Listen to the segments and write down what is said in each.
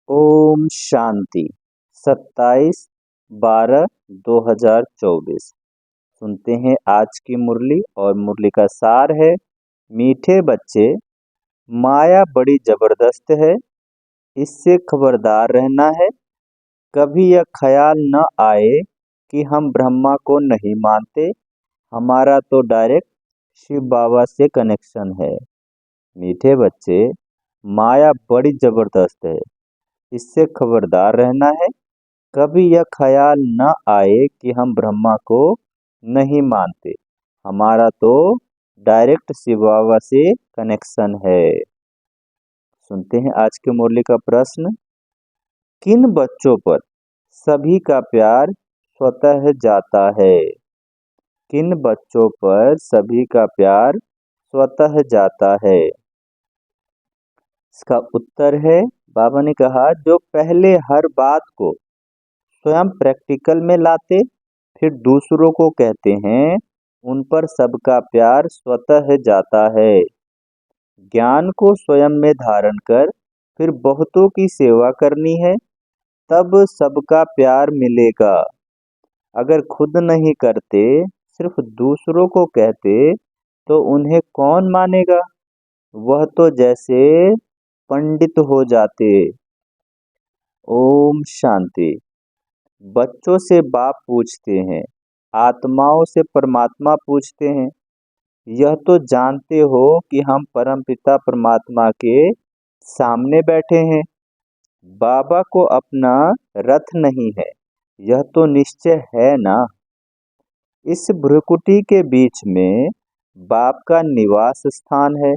ओम शांति। 27/12/2024। सुनते हैं आज की मुरली और मुरली का सार है। मीठे बच्चे, माया बड़ी जबरदस्त है, इससे खबरदार रहना है। कभी यह ख्याल न आए कि हम ब्रह्मा को नहीं मानते, हमारा तो डायरेक्ट शिव बाबा से कनेक्शन है। मीठे बच्चे, माया बड़ी जबरदस्त है, इससे खबरदार रहना है। कभी यह ख्याल न आए कि हम ब्रह्मा को नहीं मानते, हमारा तो डायरेक्ट शिव बाबा से कनेक्शन है। सुनते हैं आज के मुरली का प्रश्न। किन बच्चों पर सभी का प्यार स्वतः जाता है? किन बच्चों पर सभी का प्यार स्वतः जाता है? इसका उत्तर है, बाबा ने कहा, जो पहले हर बात को स्वयं प्रैक्टिकल में लाते फिर दूसरों को कहते हैं, उन पर सबका प्यार स्वतः जाता है। ज्ञान को स्वयं में धारण कर फिर बहुतों की सेवा करनी है, तब सबका प्यार मिलेगा। अगर खुद नहीं करते, सिर्फ दूसरों को कहते, तो उन्हें कौन मानेगा? वह तो जैसे पंडित हो जाते। ओम शांति। बच्चों से बाप पूछते हैं, आत्माओं से परमात्मा पूछते हैं। यह तो जानते हो कि हम परमपिता परमात्मा के सामने बैठे हैं। बाबा को अपना रथ नहीं है, यह तो निश्चय है ना। इस भ्रुकुटी के बीच में बाप का निवास स्थान है।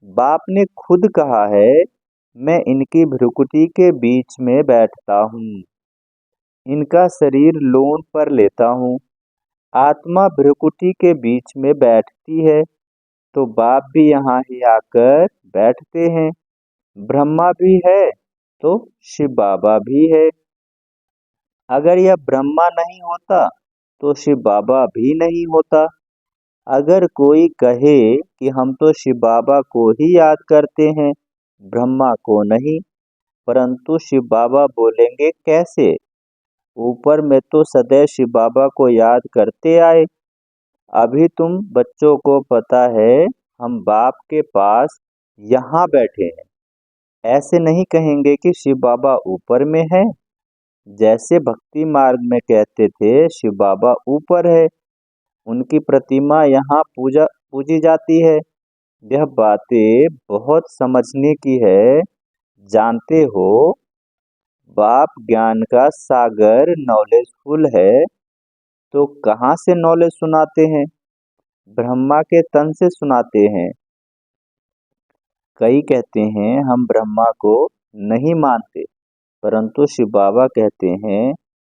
बाप ने खुद कहा है, मैं इनकी भ्रुकुटी के बीच में बैठता हूँ, इनका शरीर लोन पर लेता हूँ। आत्मा भ्रुकुटी के बीच में बैठती है, तो बाप भी यहाँ ही आकर बैठते हैं। ब्रह्मा भी है तो शिव बाबा भी है। अगर यह ब्रह्मा नहीं होता तो शिव बाबा भी नहीं होता। अगर कोई कहे कि हम तो शिव बाबा को ही याद करते हैं, ब्रह्मा को नहीं, परंतु शिव बाबा बोलेंगे कैसे? ऊपर में तो सदैव शिव बाबा को याद करते आए। अभी तुम बच्चों को पता है हम बाप के पास यहाँ बैठे हैं। ऐसे नहीं कहेंगे कि शिव बाबा ऊपर में है। जैसे भक्ति मार्ग में कहते थे शिव बाबा ऊपर है, उनकी प्रतिमा यहाँ पूजी जाती है। यह बातें बहुत समझने की है। जानते हो, बाप ज्ञान का सागर नॉलेजफुल है, तो कहाँ से नॉलेज सुनाते हैं? ब्रह्मा के तन से सुनाते हैं। कई कहते हैं हम ब्रह्मा को नहीं मानते, परंतु शिव बाबा कहते हैं,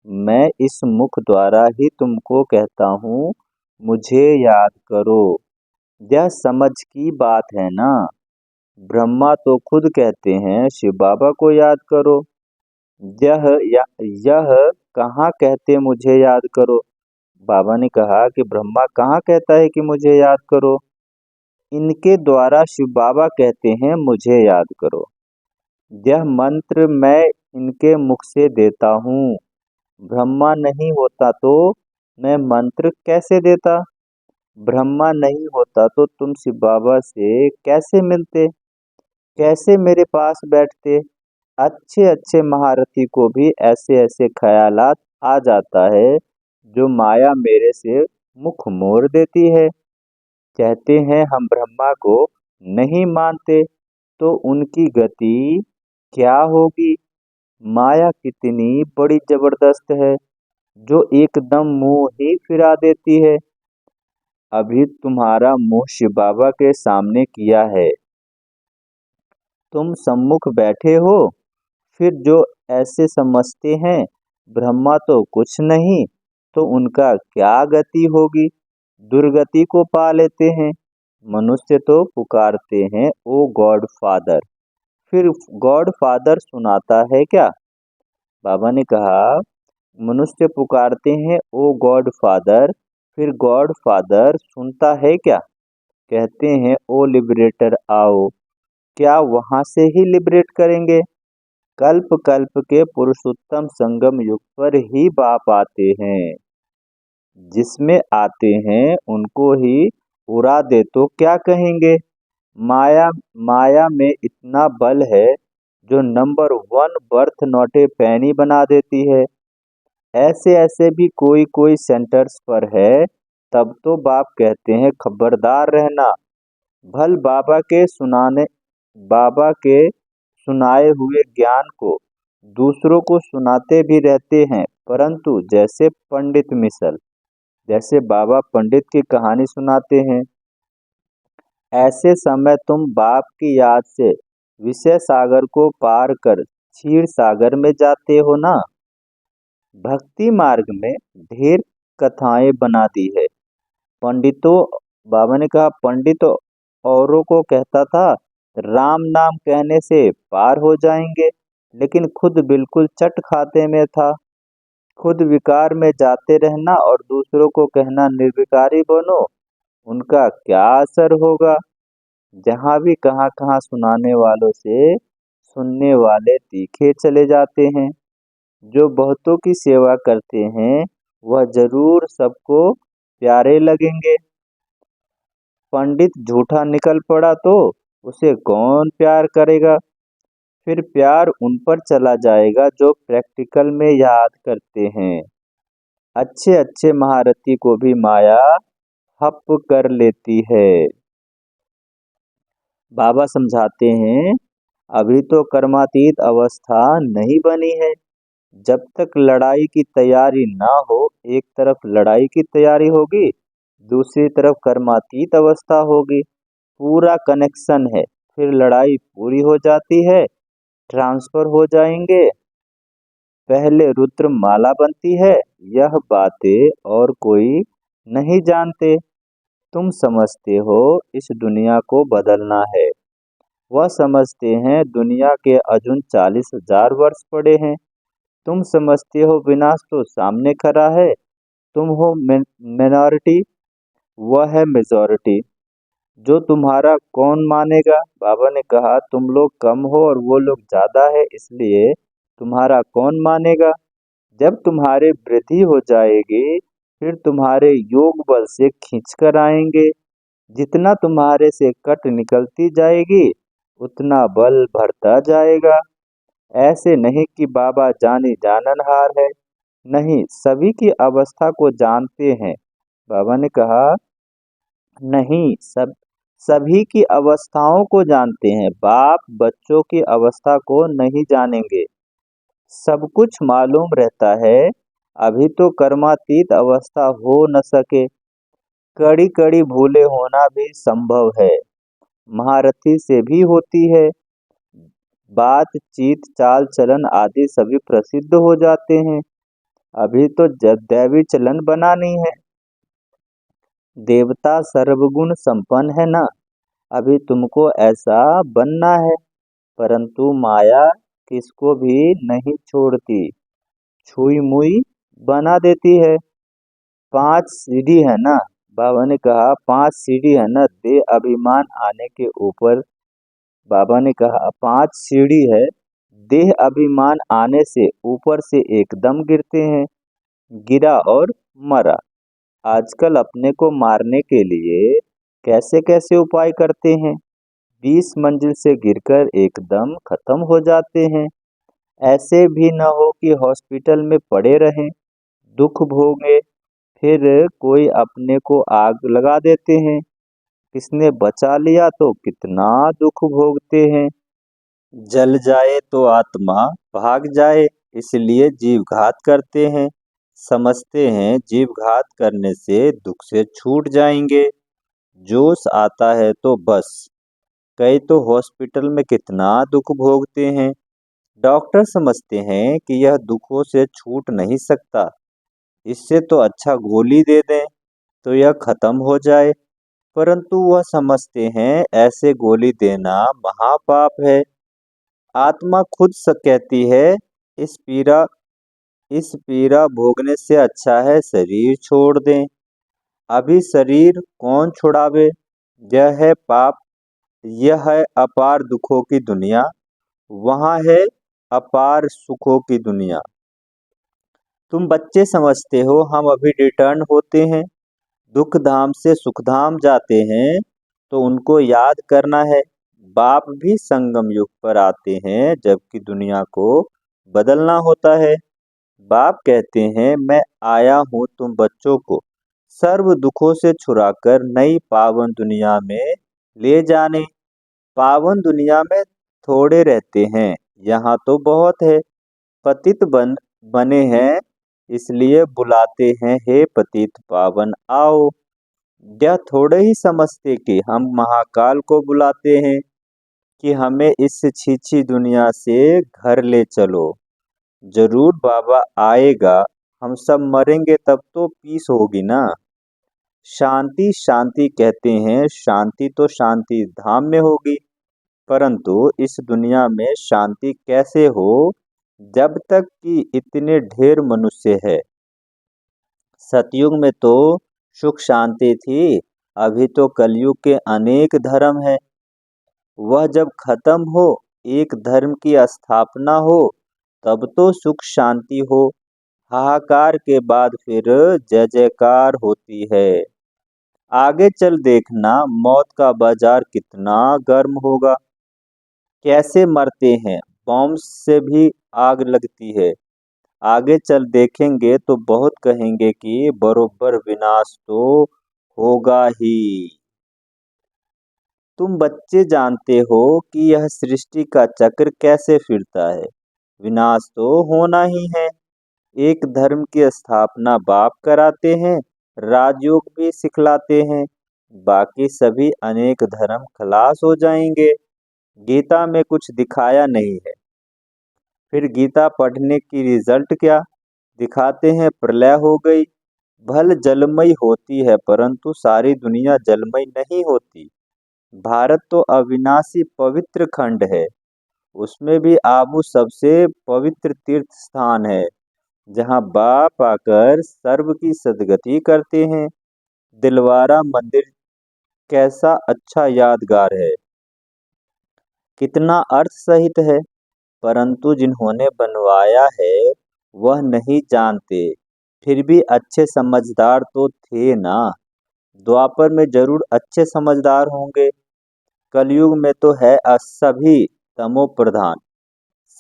मैं इस मुख द्वारा ही तुमको कहता हूँ, मुझे याद करो। यह समझ की बात है ना। ब्रह्मा तो खुद कहते हैं शिव बाबा को याद करो। यह कहाँ कहते मुझे याद करो? बाबा ने कहा कि ब्रह्मा कहाँ कहता है कि मुझे याद करो। इनके द्वारा शिव बाबा कहते हैं मुझे याद करो। यह मंत्र मैं इनके मुख से देता हूँ। ब्रह्मा नहीं होता तो मैं मंत्र कैसे देता? ब्रह्मा नहीं होता तो तुम शिव बाबा से कैसे मिलते, कैसे मेरे पास बैठते? अच्छे अच्छे महारथी को भी ऐसे ऐसे ख्यालात आ जाता है, जो माया मेरे से मुख मोड़ देती है। कहते हैं हम ब्रह्मा को नहीं मानते, तो उनकी गति क्या होगी? माया कितनी बड़ी जबरदस्त है, जो एकदम मुंह ही फिरा देती है। अभी तुम्हारा मुंह शिव बाबा के सामने किया है, तुम सम्मुख बैठे हो, फिर जो ऐसे समझते हैं ब्रह्मा तो कुछ नहीं, तो उनका क्या गति होगी? दुर्गति को पा लेते हैं। मनुष्य तो पुकारते हैं ओ गॉड फादर, फिर गॉड फादर सुनाता है क्या? बाबा ने कहा, मनुष्य पुकारते हैं ओ गॉड फादर, फिर गॉड फादर सुनता है क्या? कहते हैं ओ लिबरेटर आओ, क्या वहां से ही लिबरेट करेंगे? कल्प कल्प के पुरुषोत्तम संगम युग पर ही बाप आते हैं। जिसमें आते हैं उनको ही उड़ा दे तो क्या कहेंगे। माया माया में इतना बल है जो नंबर 1 बर्थ नॉट ए पैनी बना देती है। ऐसे ऐसे भी कोई कोई सेंटर्स पर है। तब तो बाप कहते हैं खबरदार रहना। भल बाबा के सुनाए हुए ज्ञान को दूसरों को सुनाते भी रहते हैं, परंतु जैसे बाबा पंडित की कहानी सुनाते हैं। ऐसे समय तुम बाप की याद से विषय सागर को पार कर क्षीर सागर में जाते हो ना। भक्ति मार्ग में ढेर कथाएं बना दी है। पंडितों बाबा ने कहा पंडित औरों को कहता था राम नाम कहने से पार हो जाएंगे, लेकिन खुद बिल्कुल चट खाते में था। खुद विकार में जाते रहना और दूसरों को कहना निर्विकारी बनो, उनका क्या असर होगा। जहाँ भी कहाँ कहाँ सुनाने वालों से सुनने वाले तीखे चले जाते हैं। जो बहुतों की सेवा करते हैं वह जरूर सबको प्यारे लगेंगे। पंडित झूठा निकल पड़ा तो उसे कौन प्यार करेगा। फिर प्यार उन पर चला जाएगा जो प्रैक्टिकल में याद करते हैं। अच्छे अच्छे महारथी को भी माया हप कर लेती है। बाबा समझाते हैं अभी तो कर्मातीत अवस्था नहीं बनी है। जब तक लड़ाई की तैयारी ना हो, एक तरफ लड़ाई की तैयारी होगी, दूसरी तरफ कर्मातीत अवस्था होगी। पूरा कनेक्शन है। फिर लड़ाई पूरी हो जाती है, ट्रांसफर हो जाएंगे। पहले रुद्र माला बनती है। यह बातें और कोई नहीं जानते। तुम समझते हो इस दुनिया को बदलना है। वह समझते हैं दुनिया के अजुन 40,000 वर्ष पड़े हैं। तुम समझते हो विनाश तो सामने खड़ा है। तुम हो मिनॉरिटी, वह है मेजॉरिटी। जो तुम्हारा कौन मानेगा। बाबा ने कहा तुम लोग कम हो और वो लोग ज्यादा है, इसलिए तुम्हारा कौन मानेगा। जब तुम्हारे वृद्धि हो जाएगी फिर तुम्हारे योग बल से खींच कर आएंगे। जितना तुम्हारे से कट निकलती जाएगी उतना बल बढ़ता जाएगा। ऐसे नहीं कि बाबा जानी जाननहार है। नहीं, सभी की अवस्था को जानते हैं। बाबा ने कहा नहीं, सभी की अवस्थाओं को जानते हैं। बाप बच्चों की अवस्था को नहीं जानेंगे। सब कुछ मालूम रहता है। अभी तो कर्मातीत अवस्था हो न सके। कड़ी कड़ी भूले होना भी संभव है। महारथी से भी होती है। बातचीत चाल चलन आदि सभी प्रसिद्ध हो जाते हैं। अभी तो दैवी चलन बना नहीं है। देवता सर्वगुण संपन्न है ना। अभी तुमको ऐसा बनना है। परंतु माया किसको भी नहीं छोड़ती, छुई मुई बना देती है। 5 सीढ़ी है ना। बाबा ने कहा 5 सीढ़ी है ना, दे अभिमान आने के ऊपर। बाबा ने कहा 5 सीढ़ी है। देह अभिमान आने से ऊपर से एकदम गिरते हैं। गिरा और मरा। आजकल अपने को मारने के लिए कैसे कैसे उपाय करते हैं। 20 मंजिल से गिरकर एकदम खत्म हो जाते हैं। ऐसे भी न हो कि हॉस्पिटल में पड़े रहें, दुख भोगे, फिर कोई अपने को आग लगा देते हैं। किसने बचा लिया तो कितना दुख भोगते हैं। जल जाए तो आत्मा भाग जाए, इसलिए जीव घात करते हैं। समझते हैं जीव घात करने से दुख से छूट जाएंगे। जोश आता है तो बस। कई तो हॉस्पिटल में कितना दुख भोगते हैं। डॉक्टर समझते हैं कि यह दुखों से छूट नहीं सकता, इससे तो अच्छा गोली दे दें तो यह खत्म हो जाए। परंतु वह समझते हैं ऐसे गोली देना महापाप है। आत्मा खुद कहती है इस पीड़ा इस पीड़ा भोगने से अच्छा है शरीर छोड़ दें। अभी शरीर कौन छुड़ावे। यह है पाप। यह है अपार दुखों की दुनिया। वहाँ है अपार सुखों की दुनिया। तुम बच्चे समझते हो हम अभी रिटर्न होते हैं, दुख धाम से सुख धाम जाते हैं, तो उनको याद करना है। बाप भी संगम युग पर आते हैं जबकि दुनिया को बदलना होता है। बाप कहते हैं मैं आया हूँ तुम बच्चों को सर्व दुखों से छुड़ाकर नई पावन दुनिया में ले जाने। पावन दुनिया में थोड़े रहते हैं, यहाँ तो बहुत है। पतित बने हैं इसलिए बुलाते हैं, हे पतित पावन आओ। यह थोड़े ही समझते कि हम महाकाल को बुलाते हैं कि हमें इस छीछी दुनिया से घर ले चलो। जरूर बाबा आएगा, हम सब मरेंगे तब तो पीस होगी ना। शांति शांति कहते हैं, शांति तो शांति धाम में होगी, परंतु इस दुनिया में शांति कैसे हो जब तक कि इतने ढेर मनुष्य है। सतयुग में तो सुख शांति थी, अभी तो कलयुग के अनेक धर्म है। वह जब खत्म हो, एक धर्म की स्थापना हो, तब तो सुख शांति हो। हाहाकार के बाद फिर जय जयकार होती है। आगे चल देखना मौत का बाजार कितना गर्म होगा। कैसे मरते हैं, बॉम्ब से भी आग लगती है। आगे चल देखेंगे तो बहुत कहेंगे कि बरोबर विनाश तो होगा ही। तुम बच्चे जानते हो कि यह सृष्टि का चक्र कैसे फिरता है। विनाश तो होना ही है। एक धर्म की स्थापना बाप कराते हैं, राजयोग भी सिखलाते हैं, बाकी सभी अनेक धर्म खलास हो जाएंगे। गीता में कुछ दिखाया नहीं है, फिर गीता पढ़ने की रिजल्ट क्या दिखाते हैं, प्रलय हो गई। भल जलमयी होती है परंतु सारी दुनिया जलमयी नहीं होती। भारत तो अविनाशी पवित्र खंड है, उसमें भी आबू सबसे पवित्र तीर्थ स्थान है, जहाँ बाप आकर सर्व की सदगति करते हैं। दिलवारा मंदिर कैसा अच्छा यादगार है, कितना अर्थ सहित है, परंतु जिन्होंने बनवाया है वह नहीं जानते। फिर भी अच्छे समझदार तो थे ना। द्वापर में जरूर अच्छे समझदार होंगे, कलयुग में तो है सभी तमो प्रधान।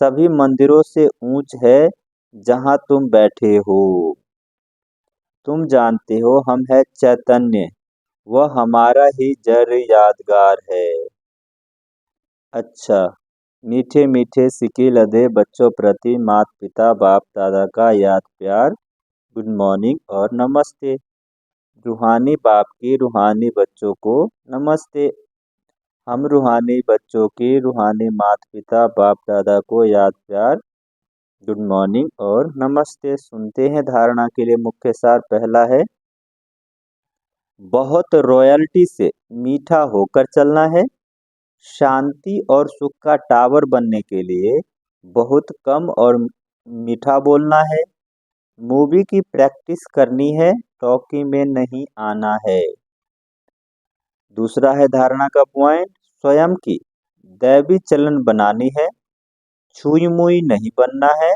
सभी मंदिरों से ऊंच है जहां तुम बैठे हो। तुम जानते हो हम है चैतन्य, वह हमारा ही जर यादगार है। अच्छा, मीठे मीठे सिके लदे बच्चों प्रति माता पिता बाप दादा का याद प्यार, गुड मॉर्निंग और नमस्ते। रूहानी बाप की रूहानी बच्चों को नमस्ते। हम रूहानी बच्चों की रूहानी माता पिता बाप दादा को याद प्यार, गुड मॉर्निंग और नमस्ते। सुनते हैं धारणा के लिए मुख्य सार। पहला है, बहुत रॉयल्टी से मीठा होकर चलना है। शांति और सुख का टावर बनने के लिए बहुत कम और मीठा बोलना है। मूवी की प्रैक्टिस करनी है, टॉकी में नहीं आना है। दूसरा है धारणा का पॉइंट, स्वयं की दैवी चलन बनानी है, छुई मुई नहीं बनना है।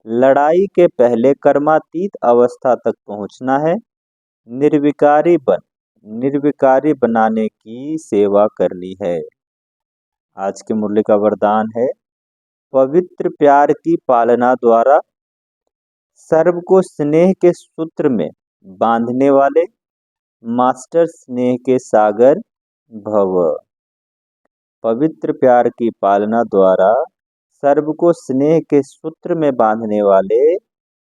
लड़ाई के पहले कर्मातीत अवस्था तक पहुंचना है। निर्विकारी बनाने की सेवा करनी है। आज के मुरली का वरदान है, पवित्र प्यार की पालना द्वारा सर्व को स्नेह के सूत्र में बांधने वाले मास्टर स्नेह के सागर भव। पवित्र प्यार की पालना द्वारा सर्व को स्नेह के सूत्र में बांधने वाले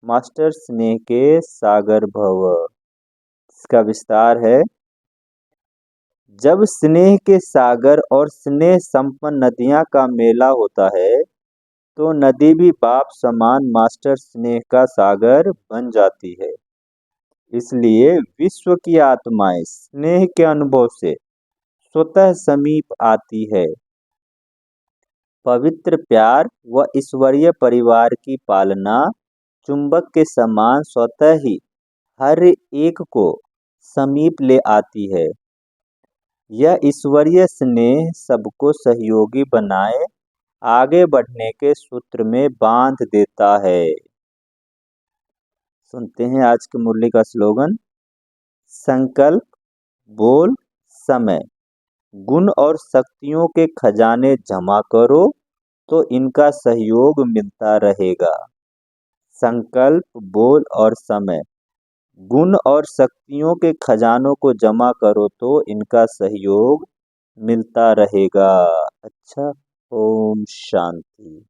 मास्टर स्नेह के सागर भव। इसका विस्तार है, जब स्नेह के सागर और स्नेह संपन्न नदियां का मेला होता है तो नदी भी बाप समान मास्टर स्नेह का सागर बन जाती है। इसलिए विश्व की आत्माएं स्नेह के अनुभव से स्वतः समीप आती है। पवित्र प्यार व ईश्वरीय परिवार की पालना चुंबक के समान स्वतः ही हर एक को समीप ले आती है। यह ईश्वरीय स्नेह सबको सहयोगी बनाए आगे बढ़ने के सूत्र में बांध देता है। सुनते हैं आज के मुरली का स्लोगन। संकल्प, बोल, समय, गुण और शक्तियों के खजाने जमा करो तो इनका सहयोग मिलता रहेगा। संकल्प, बोल और समय, गुण और शक्तियों के खजानों को जमा करो तो इनका सहयोग मिलता रहेगा। अच्छा, ओम शांति।